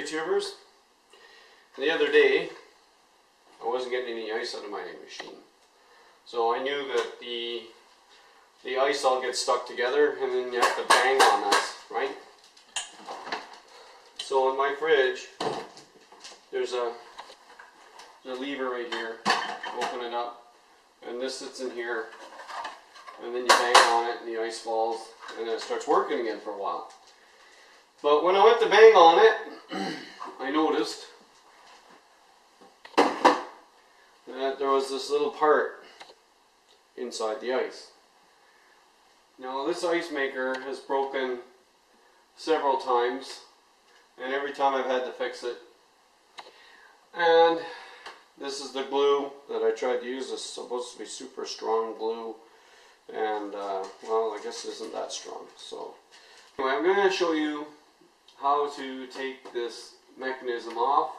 YouTubers. The other day I wasn't getting any ice out of my machine, so I knew that the ice all gets stuck together and then you have to bang on that, right? So in my fridge there's a lever right here. Open it up and this sits in here, and then you bang on it and the ice falls and then it starts working again for a while. But when I went to bang on it, I noticed that there was this little part inside the ice. Now this ice maker has broken several times, and every time I've had to fix it. And this is the glue that I tried to use. It's supposed to be super strong glue, and well, I guess it isn't that strong. So anyway, I'm going to show you how to take this mechanism off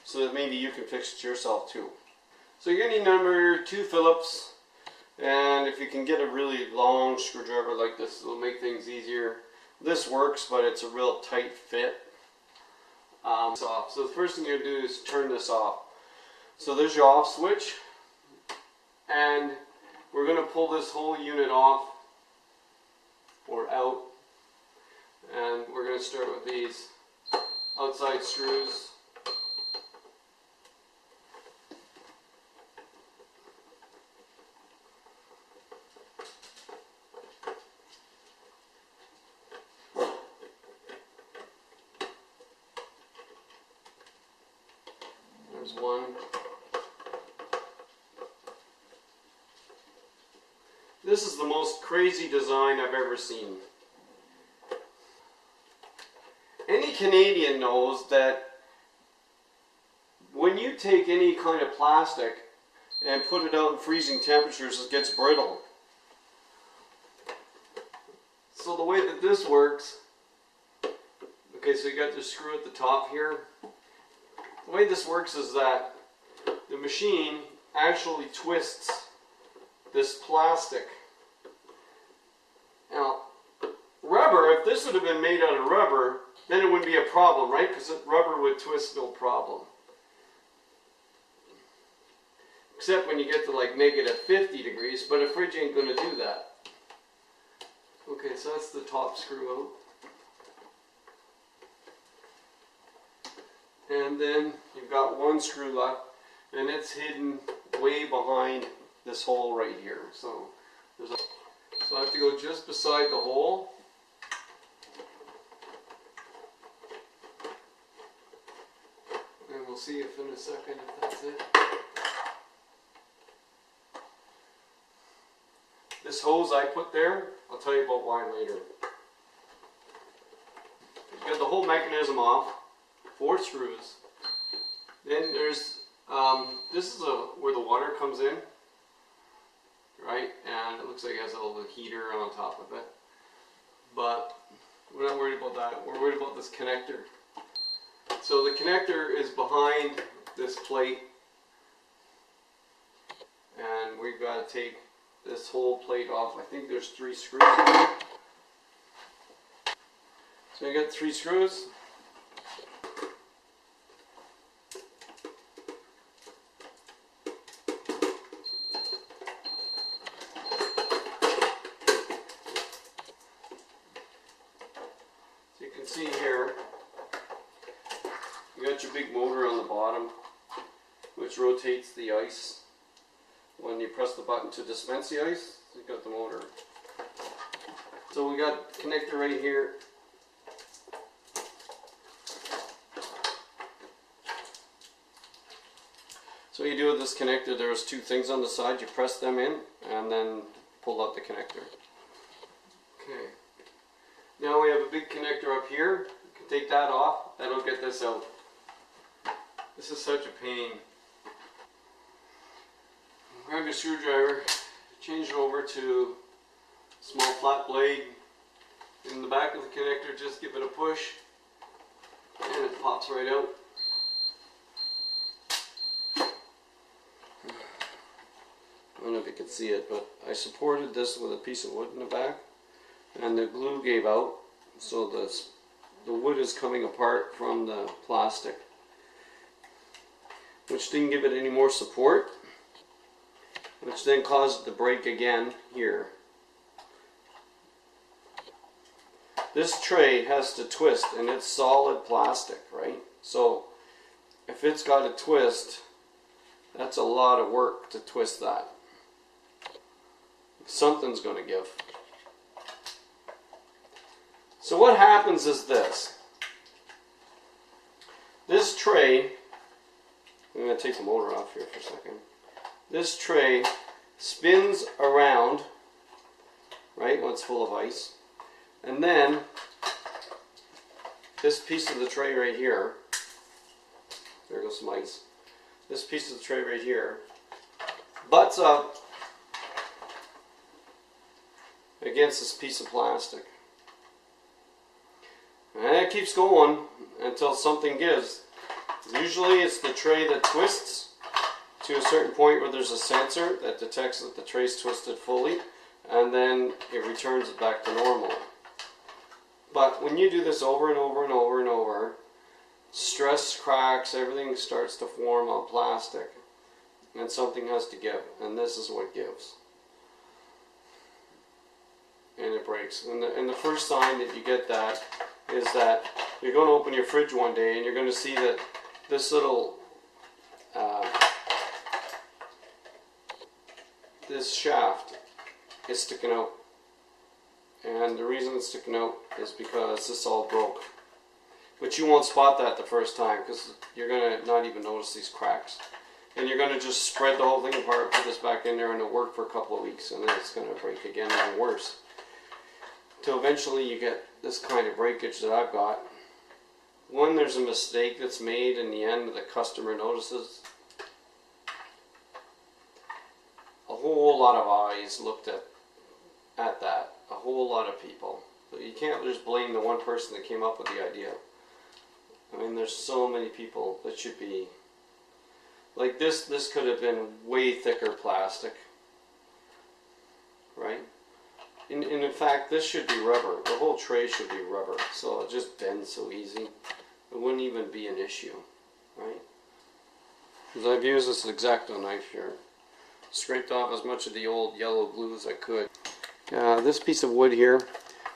so that maybe you can fix it yourself too. So you're going to need number 2 Phillips, and if you can get a really long screwdriver like this, it'll make things easier. This works, but it's a real tight fit. So the first thing you're going to do is turn this off. So there's your off switch, and we're going to pull this whole unit off or out, and we're going to start with these outside screws. There's one. This is the most crazy design I've ever seen. Any Canadian knows that when you take any kind of plastic and put it out in freezing temperatures, it gets brittle. So the way that this works, okay, so you got the screw at the top here. The way this works is that the machine actually twists this plastic. Now, rubber, if this would have been made out of rubber, then it wouldn't be a problem, right? Because rubber would twist no problem. Except when you get to like -50 degrees, but a fridge ain't going to do that. Okay, so that's the top screw out. And then you've got one screw left, and it's hidden way behind this hole right here. So I have to go just beside the hole. And we'll see if in a second if that's it. This hose I put there, I'll tell you about why later. You've got the whole mechanism off, 4 screws. Then there's, this is where the water comes in, right? And it looks like it has a little heater on top of it. But we're not worried about that. We're worried about this connector. So the connector is behind this plate, and we've got to take this whole plate off. I think there's 3 screws in it. So you got 3 screws. So you can see here, you got your big motor on the bottom, which rotates the ice. When you press the button to dispense the ice, you got the motor. So we got the connector right here. So what you do with this connector, there's 2 things on the side. You press them in and then pull out the connector. Okay. Now we have a big connector up here. You can take that off. That'll get this out. This is such a pain. Grab your screwdriver, change it over to a small flat blade. In the back of the connector, just give it a push and it pops right out. I don't know if you can see it, but I supported this with a piece of wood in the back, and the glue gave out, so this the wood is coming apart from the plastic, which didn't give it any more support, which then caused it to break again here. This tray has to twist, and it's solid plastic, right? So if it's got a twist, that's a lot of work to twist that. Something's going to give. So what happens is this. This tray, I'm going to take the motor off here for a second. This tray spins around, right, when it's full of ice. And then this piece of the tray right here, there goes some ice. This piece of the tray right here butts up against this piece of plastic. And it keeps going until something gives. Usually it's the tray that twists to a certain point where there's a sensor that detects that the tray's twisted fully, and then it returns it back to normal. But when you do this over and over and over and over, stress cracks, everything starts to form on plastic, and something has to give, and this is what gives. And it breaks. And the first sign that you get that is that you're going to open your fridge one day and you're going to see that this little this shaft is sticking out. And the reason it's sticking out is because this all broke. But you won't spot that the first time because you're going to not even notice these cracks. And you're going to just spread the whole thing apart, put this back in there, and it'll work for a couple of weeks, and then it's going to break again, even worse. Till eventually you get this kind of breakage that I've got. When there's a mistake that's made in the end, the customer notices. A whole lot of eyes looked at that. A whole lot of people. So you can't just blame the one person that came up with the idea. I mean, there's so many people that should be... Like this could have been way thicker plastic. Right? And in fact, this should be rubber. The whole tray should be rubber. So it just bends so easy. It wouldn't even be an issue. Right? Because I've used this X-Acto knife here. Scraped off as much of the old yellow glue as I could. This piece of wood here,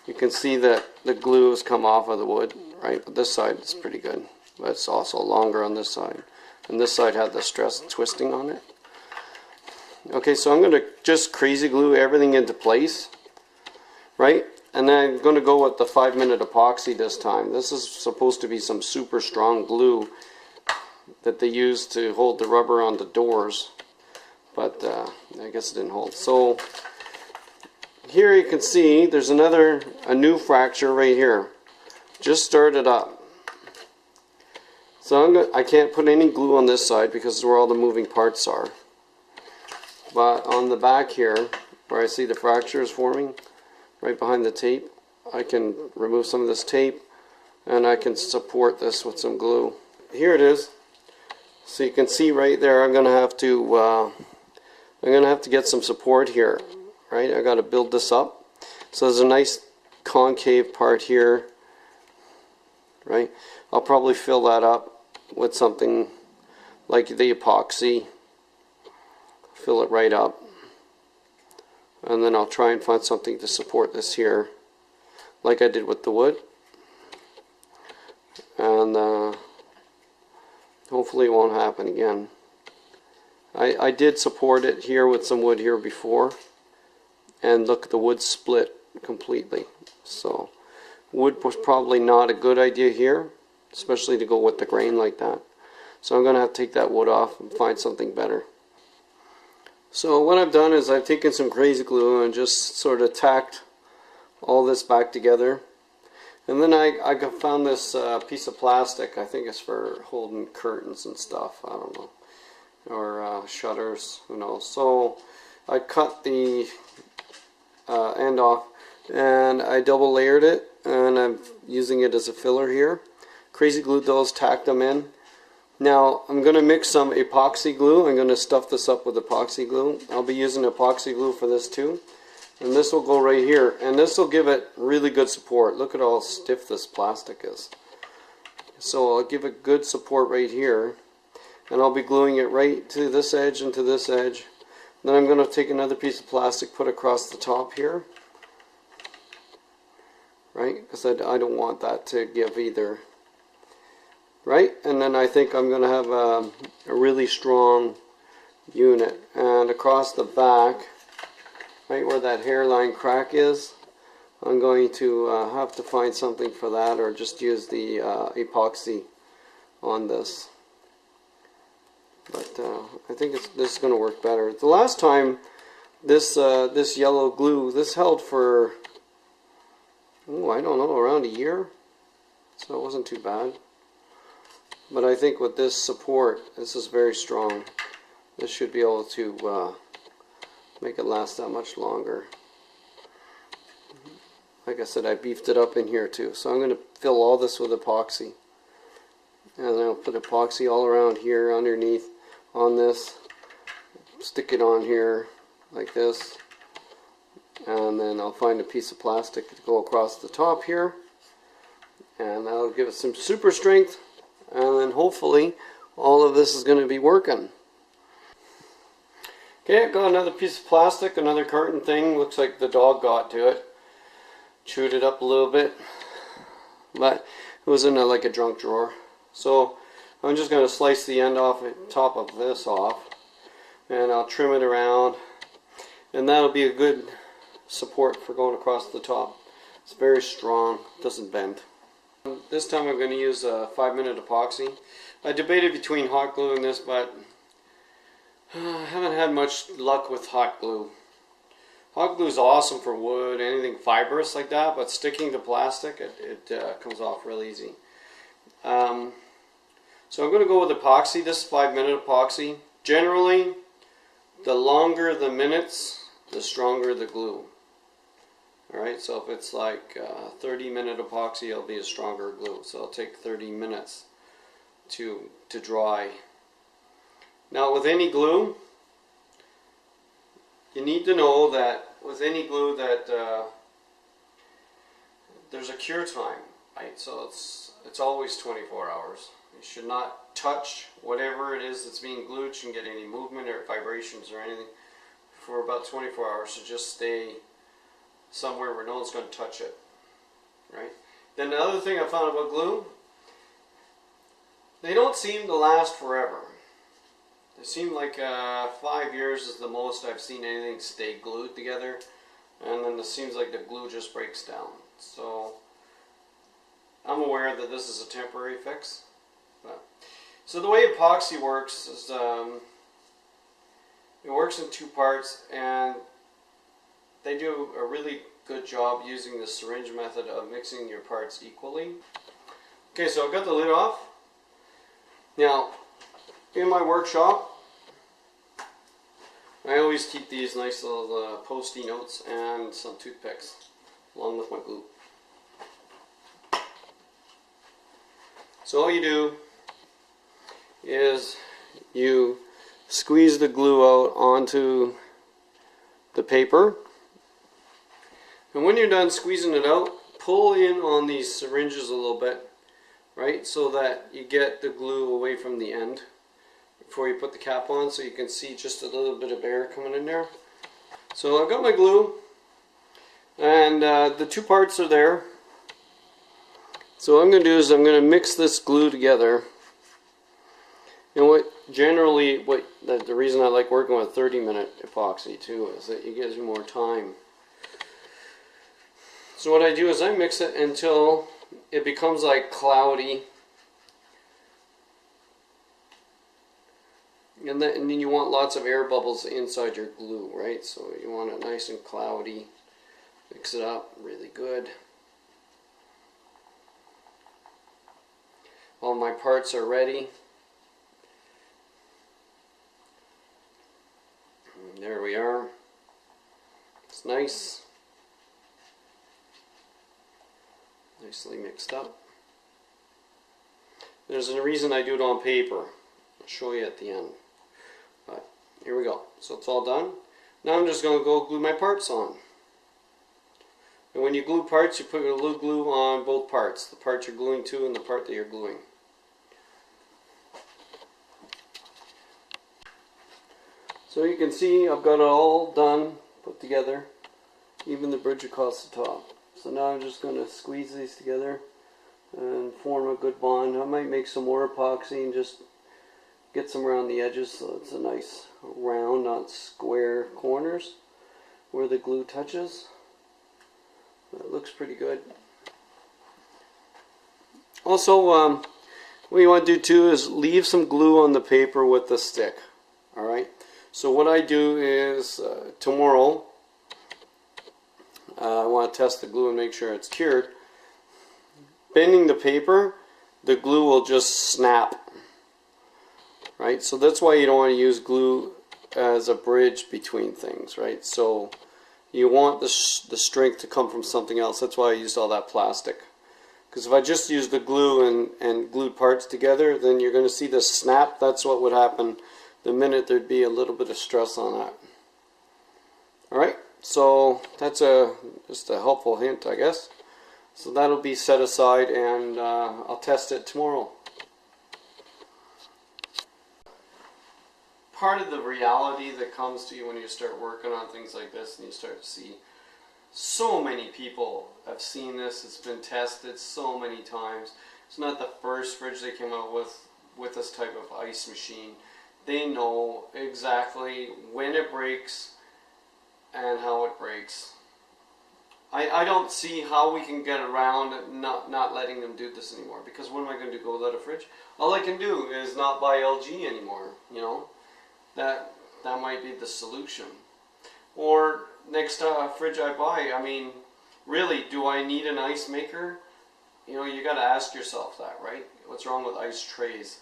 you can see that the glue has come off of the wood, right? But this side is pretty good. But it's also longer on this side. And this side had the stress twisting on it. Okay, so I'm going to just crazy glue everything into place, right? And then I'm going to go with the 5-minute epoxy this time. This is supposed to be some super strong glue that they use to hold the rubber on the doors. But I guess it didn't hold. So here you can see there's a new fracture right here. Just started up. So I can't put any glue on this side because it's where all the moving parts are. But on the back here, where I see the fracture is forming, right behind the tape, I can remove some of this tape and I can support this with some glue. Here it is. So you can see right there, I'm going to have to get some support here, right? I got to build this up. So there's a nice concave part here, right? I'll probably fill that up with something like the epoxy. Fill it right up. And then I'll try and find something to support this here, like I did with the wood. And hopefully it won't happen again. I did support it here with some wood here before, and look, the wood split completely. So wood was probably not a good idea here, especially to go with the grain like that. So I'm going to have to take that wood off and find something better. So what I've done is I've taken some crazy glue and just sort of tacked all this back together. And then I found this piece of plastic. I think it's for holding curtains and stuff. I don't know. Or shutters, who knows. So I cut the end off and I double layered it, and I'm using it as a filler here. Crazy glued those, tacked them in. Now I'm going to mix some epoxy glue. I'm going to stuff this up with epoxy glue. I'll be using epoxy glue for this too. And this will go right here, and this will give it really good support. Look at how stiff this plastic is. So I'll give it good support right here, and I'll be gluing it right to this edge and to this edge. Then I'm going to take another piece of plastic, put across the top here, right? Because I don't want that to give either, right? And then I think I'm going to have a really strong unit. And across the back, right where that hairline crack is, I'm going to have to find something for that, or just use the epoxy on this. But I think this is going to work better. The last time this yellow glue, this held for, oh, I don't know, around a year, so it wasn't too bad. But I think with this support, this is very strong. This should be able to make it last that much longer. Like I said, I beefed it up in here too. So I'm going to fill all this with epoxy. And then I'll put epoxy all around here, underneath, on this. Stick it on here, like this. And then I'll find a piece of plastic to go across the top here. And that'll give it some super strength. And then hopefully all of this is going to be working. Okay, I've got another piece of plastic, another carton thing. Looks like the dog got to it. Chewed it up a little bit, but it was in like a junk drawer. So I'm just going to slice the end off, the top of this off, and I'll trim it around, and that'll be a good support for going across the top. It's very strong, doesn't bend. This time I'm going to use a 5-minute epoxy. I debated between hot glue and this, but I haven't had much luck with hot glue. Hot glue is awesome for wood, anything fibrous like that, but sticking to plastic, it comes off real easy. So I'm going to go with epoxy. This is 5-minute epoxy. Generally, the longer the minutes, the stronger the glue. Alright, so if it's like 30-minute epoxy, it'll be a stronger glue. So it'll take 30 minutes to dry. Now with any glue, you need to know that with any glue that there's a cure time, right? So it's always 24 hours. You should not touch whatever it is that's being glued. Shouldn't get any movement or vibrations or anything for about 24 hours. So just stay somewhere where no one's going to touch it, right? Then the other thing I found about glue, they don't seem to last forever. It seemed like 5 years is the most I've seen anything stay glued together, and then it seems like the glue just breaks down. So I'm aware that this is a temporary fix. So the way epoxy works is it works in 2 parts, and they do a really good job using the syringe method of mixing your parts equally. Okay, so I've got the lid off. Now, in my workshop, I always keep these nice little post-it notes and some toothpicks along with my glue. So all you do is you squeeze the glue out onto the paper, and when you're done squeezing it out, pull in on these syringes a little bit, right, so that you get the glue away from the end before you put the cap on, so you can see just a little bit of air coming in there. So I've got my glue, and the 2 parts are there. So what I'm going to do is I'm going to mix this glue together. And the reason I like working with 30-minute epoxy too is that it gives you more time. So what I do is I mix it until it becomes like cloudy. And then you want lots of air bubbles inside your glue, right? So you want it nice and cloudy. Mix it up really good. All my parts are ready. And there we are. It's nice. Nicely mixed up. There's a reason I do it on paper. I'll show you at the end. But here we go. So it's all done. Now I'm just going to go glue my parts on. And when you glue parts, you put your glue on both parts. The part you're gluing to and the part that you're gluing. So you can see I've got it all done, put together, even the bridge across the top. So now I'm just going to squeeze these together and form a good bond. I might make some more epoxy and just get some around the edges so it's a nice round, not square corners where the glue touches. That looks pretty good. Also, what you want to do too is leave some glue on the paper with the stick. Alright? So what I do is tomorrow I want to test the glue and make sure it's cured. Bending the paper, the glue will just snap. Right? So that's why you don't want to use glue as a bridge between things, right? So you want the strength to come from something else. That's why I used all that plastic. Because if I just used the glue and glued parts together, then you're going to see this snap. That's what would happen the minute there'd be a little bit of stress on that. Alright, so that's just a helpful hint, I guess. So that'll be set aside, and I'll test it tomorrow. Part of the reality that comes to you when you start working on things like this and you start to see so many people have seen this, it's been tested so many times. It's not the first fridge they came out with this type of ice machine. They know exactly when it breaks and how it breaks. I don't see how we can get around not letting them do this anymore, because what am I going to do, go without a fridge? All I can do is not buy LG anymore, you know. That might be the solution. Or next fridge I buy, I mean, really, do I need an ice maker? You know, you got to ask yourself that, right? What's wrong with ice trays?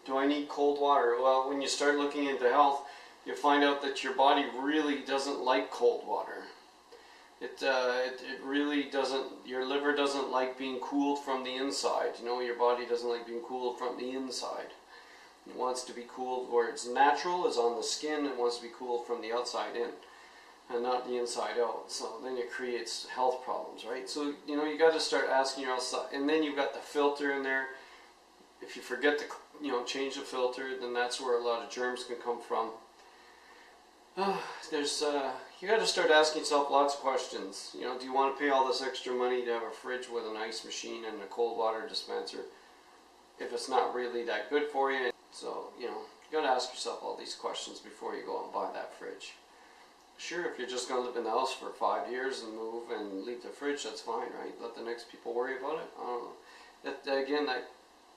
Do I need cold water? Well, when you start looking into health, you find out that your body really doesn't like cold water. It really doesn't. Your liver doesn't like being cooled from the inside. You know, your body doesn't like being cooled from the inside. It wants to be cooled where it's natural, is on the skin. It wants to be cooled from the outside in, and not the inside out. So then it creates health problems, right? So, you know, you got to start asking yourself. And then you've got the filter in there. If you forget to, you know, change the filter, then that's where a lot of germs can come from. You got to start asking yourself lots of questions. You know, do you want to pay all this extra money to have a fridge with an ice machine and a cold water dispenser if it's not really that good for you? So, you know, you got to ask yourself all these questions before you go and buy that fridge. Sure, if you're just going to live in the house for 5 years and move and leave the fridge, that's fine, right? Let the next people worry about it. I don't know. Again,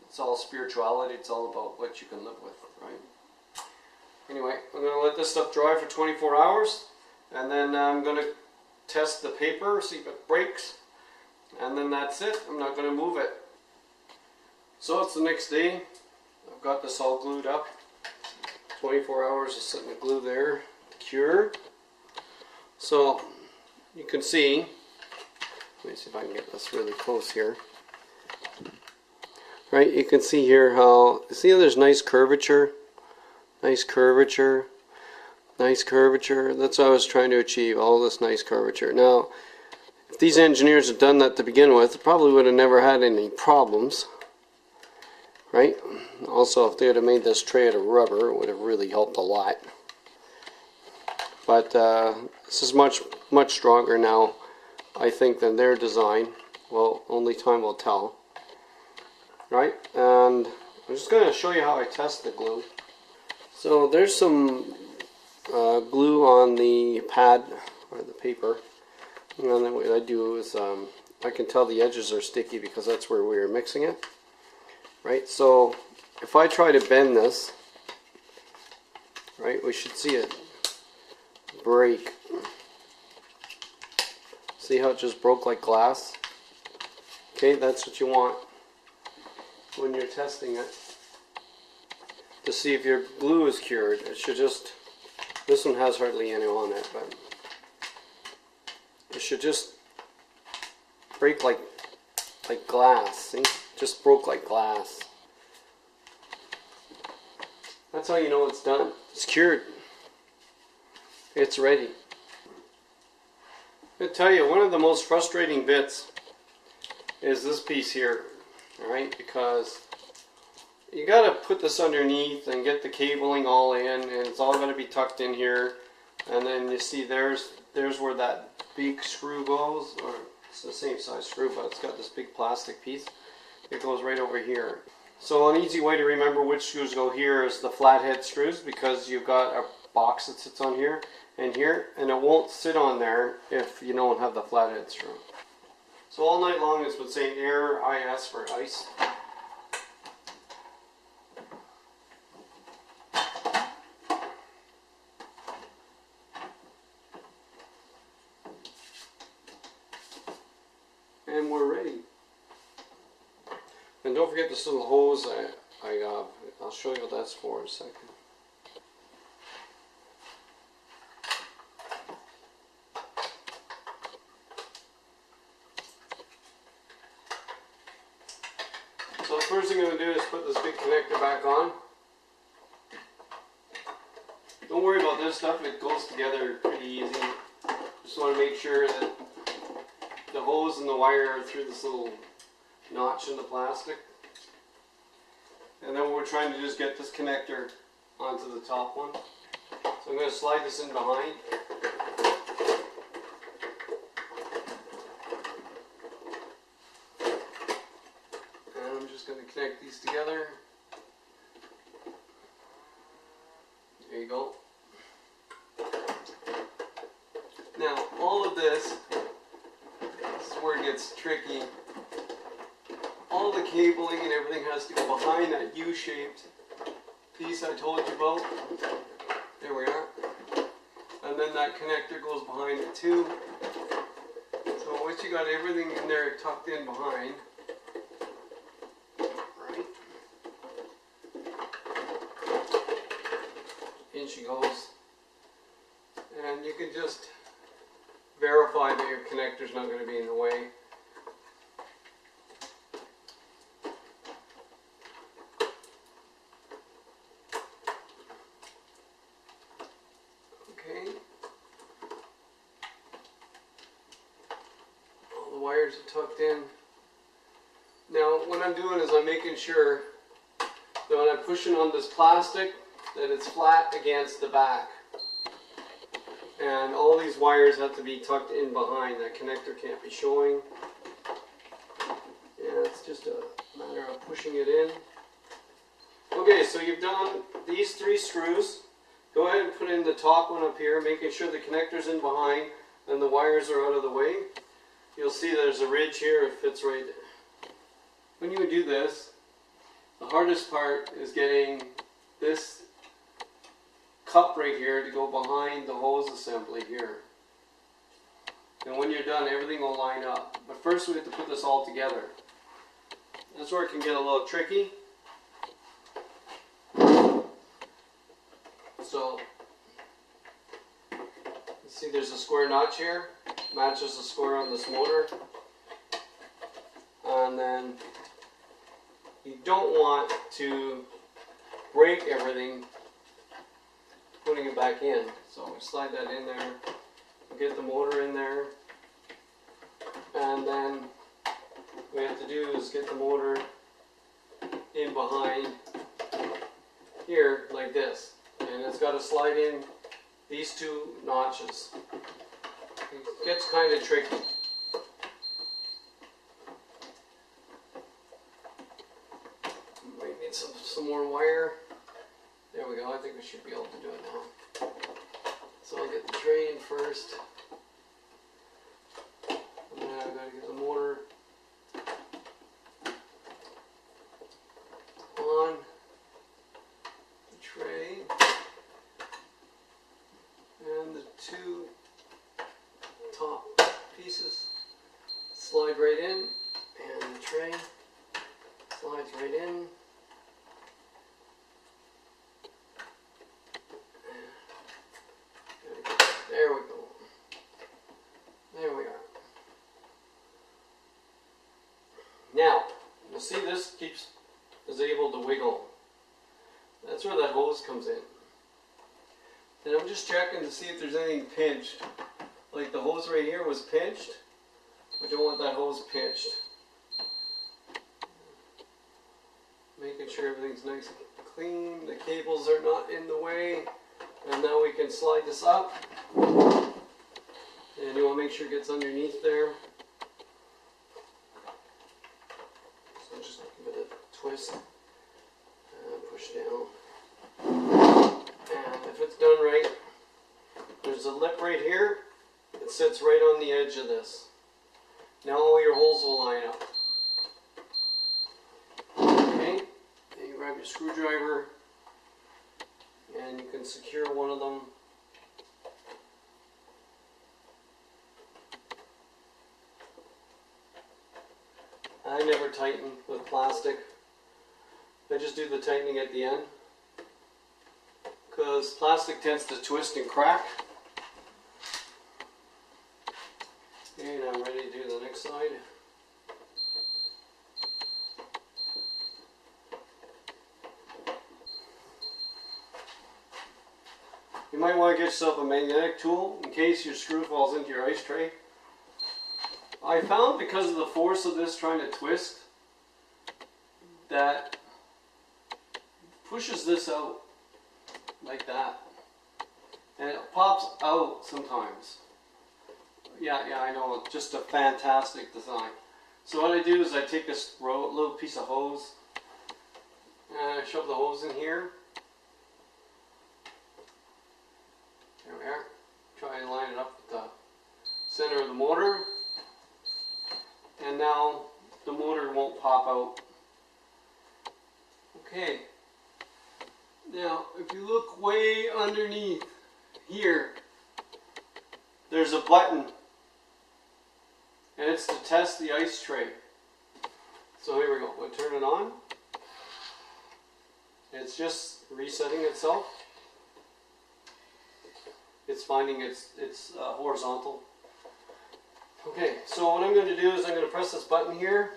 it's all spirituality. It's all about what you can live with, right? Anyway, I'm going to let this stuff dry for 24 hours. And then I'm going to test the paper, see if it breaks. And then that's it. I'm not going to move it. So it's the next day. I've got this all glued up. 24 hours of sitting the glue there to cure. So you can see, let me see if I can get this really close here. Right, you can see here how, see how there's nice curvature? Nice curvature. Nice curvature. That's what I was trying to achieve, all this nice curvature. Now, if these engineers had done that to begin with, probably would have never had any problems. Right? Also, if they would have made this tray out of rubber, it would have really helped a lot. But this is much stronger now, I think, than their design. Well, only time will tell. Right? And I'm just going to show you how I test the glue. So there's some glue on the pad or the paper, and then what I do is I can tell the edges are sticky because that's where we were mixing it, right? So if I try to bend this, right, we should see it break. See how it just broke like glass? Okay, that's what you want when you're testing it, to see if your glue is cured. It should just, this one has hardly any on it, but it should just break like glass. See? Just broke like glass. That's how you know it's done. It's cured. It's ready. I tell you, one of the most frustrating bits is this piece here, alright, because you got to put this underneath and get the cabling all in, and it's all going to be tucked in here, and then you see there's where that big screw goes, or it's the same size screw, but it's got this big plastic piece. It goes right over here. So an easy way to remember which screws go here is the flathead screws, because you've got a box that sits on here, and it won't sit on there if you don't have the flathead screw. So all night long it's been saying error IS for ice. And we're ready. And don't forget this little hose I'll show you what that's for in a second. So the first thing I'm going to do is put this big connector back on. Don't worry about this stuff, it goes together pretty easy. Just want to make sure that the hose and the wire are through this little notch in the plastic. And then we're trying to just get this connector onto the top one. So I'm going to slide this in behind. And I'm just going to connect these together. There you go. Now all of this is where it gets tricky. All the cabling and everything has to go behind that U-shaped piece I told you about. There we are. And then that connector goes behind it too. So once you got everything in there tucked in behind, right? In she goes. And you can just verify that your connector's not going to be in the way. Wires are tucked in. Now what I'm doing is I'm making sure that when I'm pushing on this plastic that it's flat against the back. And all these wires have to be tucked in behind. That connector can't be showing. Yeah, it's just a matter of pushing it in. Okay, so you've done these 3 screws. Go ahead and put in the top one up here, making sure the connector's in behind and the wires are out of the way. You'll see there's a ridge here, it fits right there. When you do this, the hardest part is getting this cup right here to go behind the hose assembly here. And when you're done, everything will line up. But first we have to put this all together. That's where it can get a little tricky. So, you see there's a square notch here. Matches the square on this motor, and then you don't want to break everything putting it back in, so we slide that in there, get the motor in there, and then what we have to do is get the motor in behind here like this, and it's got to slide in these 2 notches. It gets kind of tricky. Might need some more wire. There we go, I think we should be able to do it now. So I'll get the tray in first. And then I've got to get the motor on the tray. And the 2 top pieces slide right in, and the tray slides right in. There we go. There we are. Now, you'll see this is able to wiggle. That's where that hose comes in. And I'm just checking to see if there's anything pinched like the hose right here was pinched. We don't want that hose pinched. Making sure everything's nice and clean, the cables are not in the way. And now we can slide this up. And you want to make sure it gets underneath there. So just give it a twist and push down. And if it's done right, there's a lip right here. It sits right on the edge of this. Now all your holes will line up. Okay, and you grab your screwdriver and you can secure one of them. I never tighten with plastic. I just do the tightening at the end because plastic tends to twist and crack. And I'm ready to do the next side. You might want to get yourself a magnetic tool in case your screw falls into your ice tray. I found because of the force of this trying to twist that pushes this out like that. And it pops out sometimes. Yeah, I know, it's just a fantastic design. So what I do is I take this little piece of hose and I shove the hose in here. There we are. Try and line it up with the center of the motor. And now the motor won't pop out. Okay. Now, if you look way underneath here, there's a button. And it's to test the ice tray. So here we go. We'll turn it on. It's just resetting itself. It's finding it's horizontal. Okay, so what I'm going to do is I'm going to press this button here.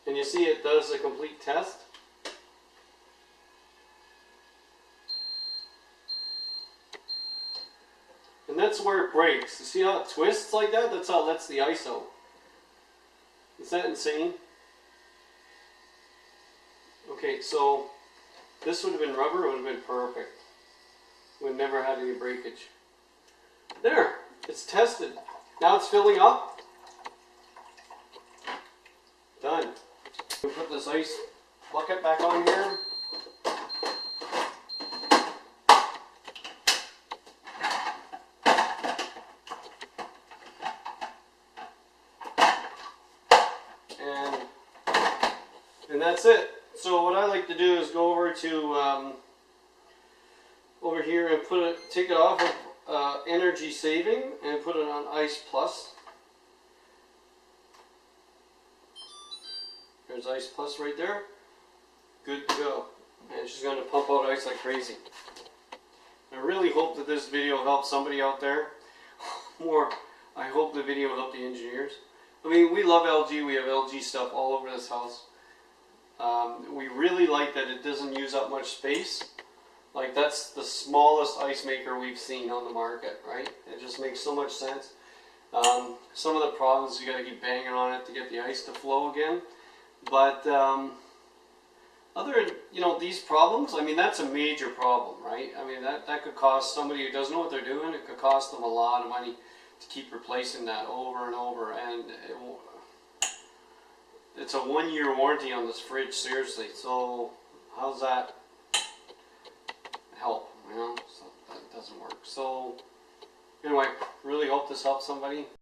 And you see it does a complete test. And that's where it breaks. You see how it twists like that? That's how it lets the ice out. Is that insane? Okay, so this would have been rubber, it would have been perfect. Would never had any breakage. There, it's tested. Now it's filling up. Done. We put this ice bucket back on here. And that's it. So what I like to do is go over to over here and take it off of energy saving and put it on Ice Plus. There's Ice Plus right there. Good to go. And she's going to pump out ice like crazy. I really hope that this video helps somebody out there. More, I hope the video helped the engineers. I mean, we love LG. We have LG stuff all over this house. We really like that it doesn't use up much space. Like, that's the smallest ice maker we've seen on the market, right? It just makes so much sense. Some of the problems, you got to keep banging on it to get the ice to flow again. But other than, you know, these problems, I mean, that's a major problem, right? I mean, that could cost somebody who doesn't know what they're doing, it could cost them a lot of money to keep replacing that over and over. And it's a 1-year warranty on this fridge, seriously. So how's that help? You know, so that doesn't work. So anyway, really hope this helps somebody.